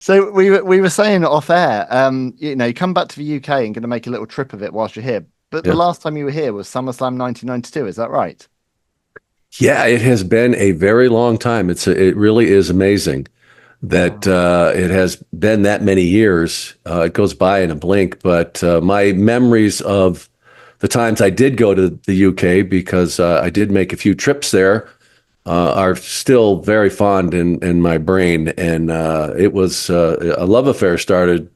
So we were saying off air, you come back to the UK and going to make a little trip of it whilst you're here. But the Yeah. last time you were here was SummerSlam 1992. Is that right? Yeah, it has been a very long time. It really is amazing that Wow. it has been that many years. It goes by in a blink, but my memories of the times I did go to the UK because I did make a few trips there are still very fond in my brain. And it was a love affair started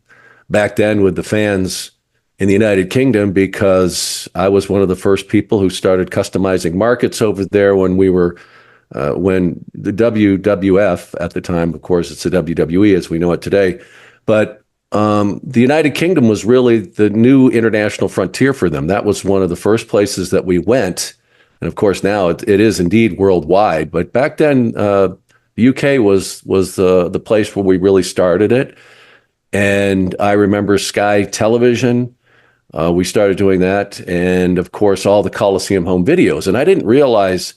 back then with the fans in the United Kingdom because I was one of the first people who started customizing markets over there when the WWF at the time, of course, it's the WWE as we know it today, but the United Kingdom was really the new international frontier for them. That was one of the first places that we went. And of course, now it is indeed worldwide. But back then, the UK was the place where we really started it. And I remember Sky Television. We started doing that, and of course, all the Coliseum home videos. And I didn't realize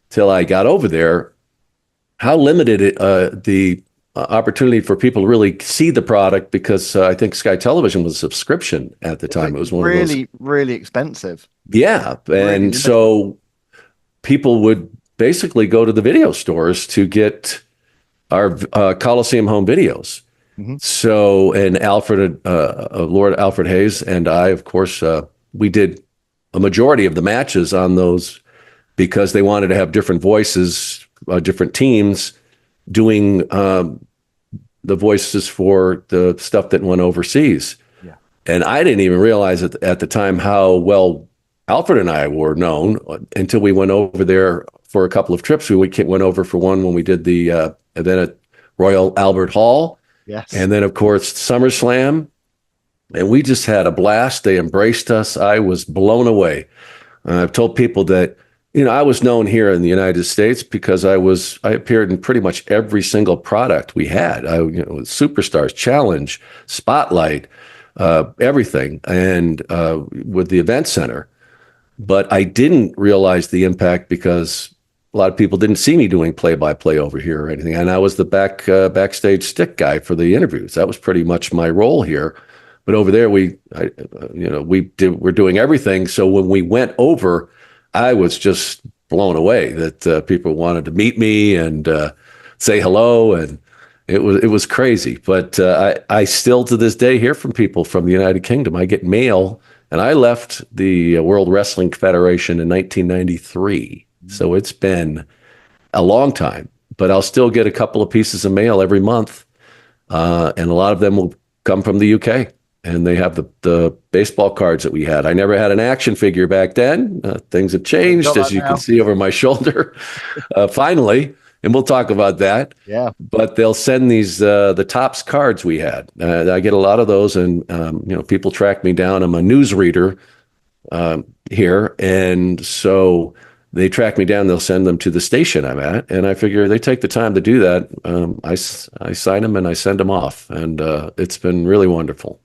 till I got over there how limited the opportunity for people to really see the product because I think Sky Television was a subscription at the It's time. It was one of those, really, really expensive. yeah. Really And limited. so people would basically go to the video stores to get our Coliseum home videos. Hmm. So, and Lord Alfred Hayes and I, of course, we did a majority of the matches on those because they wanted to have different voices, different teams doing the voices for the stuff that went overseas. Yeah. And I didn't even realize at the time how well Alfred and I were known until we went over there for a couple of trips. We went over for one when we did the event at Royal Albert Hall. Yes. And then, of course, SummerSlam. And we just had a blast. They embraced us. I was blown away. I've told people that, I was known here in the United States because I appeared in pretty much every single product we had. Superstars, Challenge, Spotlight, everything, and with the event center. But I didn't realize the impact because a lot of people didn't see me doing play-by-play over here or anything, and I was the backstage stick guy for the interviews. That was pretty much my role here. But over there, we're doing everything. So when we went over, I was just blown away that people wanted to meet me and say hello, and it was crazy. But I still to this day hear from people from the United Kingdom. I get mail, and I left the World Wrestling Federation in 1993. So it's been a long time, but I'll still get a couple of pieces of mail every month. And a lot of them will come from the UK. And they have the baseball cards that we had. I never had an action figure back then. Things have We've got changed, as that you can now. see over my shoulder, finally. And we'll talk about that. Yeah. But they'll send these the tops cards we had. I get a lot of those, and people track me down. I'm a newsreader here, and so they track me down. They'll send them to the station I'm at, and I figure they take the time to do that. I sign them and I send them off, and it's been really wonderful.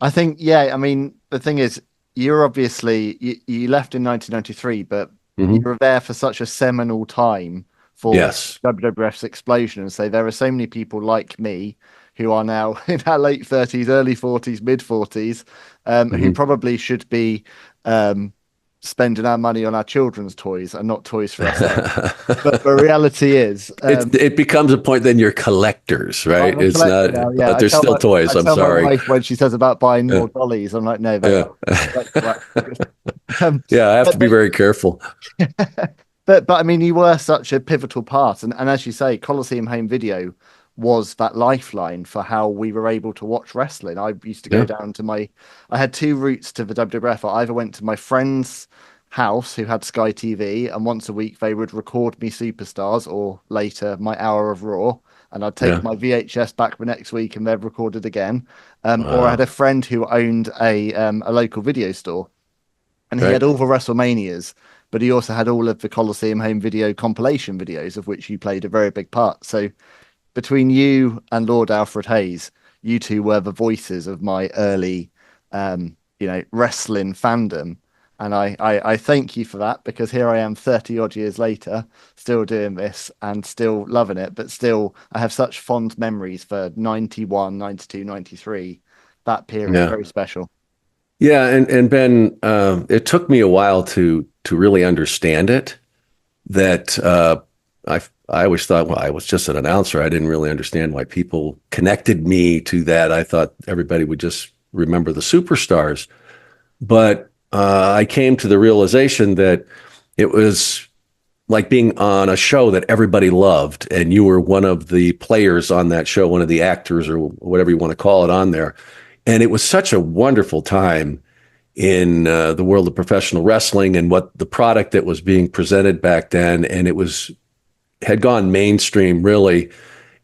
I think, yeah, I mean, the thing is, you're obviously, you left in 1993, but you Hmm. were there for such a seminal time for Yes. WWF's explosion. And so there are so many people like me who are now in our late 30s, early 40s, mid 40s, who Hmm. probably should be um, spending our money on our children's toys and not toys for ourselves. But the reality is, It becomes a point then you're collectors, right? I'm a It's collector not, now. Yeah, but there's still I toys. I'm tell my sorry. wife when she says about buying Yeah. more dollies, I'm like, no, they Yeah. are collector. Yeah, I have to But be very careful. but I mean, you were such a pivotal part, and as you say, Coliseum Home Video was that lifeline for how we were able to watch wrestling. I used to go Yeah. down to I had two routes to the WWF. I either went to my friend's house who had Sky TV, and once a week they would record me Superstars or later my hour of Raw, and I'd take Yeah. my VHS back the next week and they'd record it again. Or I had Wow. a friend who owned a local video store, and he had Right. all the WrestleManias, but he also had all of the Coliseum home video compilation videos, of which you played a very big part. So between you and Lord Alfred Hayes, you two were the voices of my early, wrestling fandom. And I thank you for that because here I am 30 odd years later, still doing this and still loving it. But still, I have such fond memories for 91, 92, 93. That period, Yeah. very special. Yeah, and Ben, it took me a while to really understand it. That I always thought, well, I was just an announcer. I didn't really understand why people connected me to that. I thought everybody would just remember the superstars. But I came to the realization that it was like being on a show that everybody loved, and you were one of the players on that show, one of the actors or whatever you want to call it on there. And it was such a wonderful time in the world of professional wrestling and what the product that was being presented back then. And it was had gone mainstream really.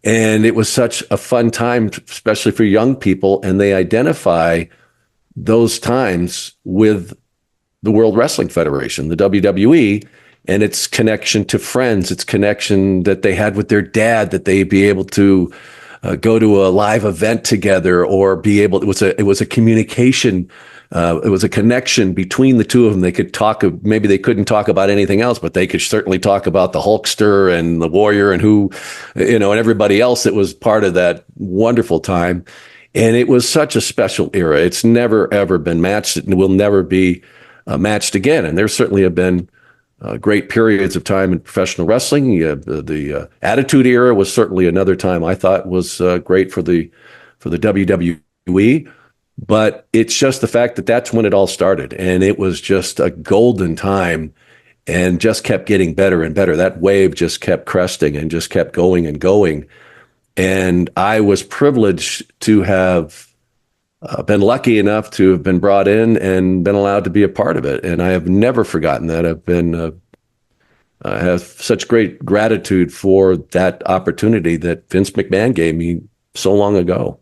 And it was such a fun time, especially for young people. And they identify those times with the World Wrestling Federation, the WWE, and its connection to friends, its connection that they had with their dad, that they'd be able to go to a live event together or be able. It was a communication. It was a connection between the two of them. They could talk. Maybe they couldn't talk about anything else, but they could certainly talk about the Hulkster and the Warrior and who, and everybody else that was part of that wonderful time. And it was such a special era. It's never ever been matched. It will never be matched again. And there certainly have been great periods of time in professional wrestling. The Attitude Era was certainly another time I thought was great for the WWE. But it's just the fact that that's when it all started, and it was just a golden time, and just kept getting better and better. That wave just kept cresting and just kept going and going. And I was privileged to have been lucky enough to have been brought in and been allowed to be a part of it. And I have never forgotten that. I have such great gratitude for that opportunity that Vince McMahon gave me so long ago.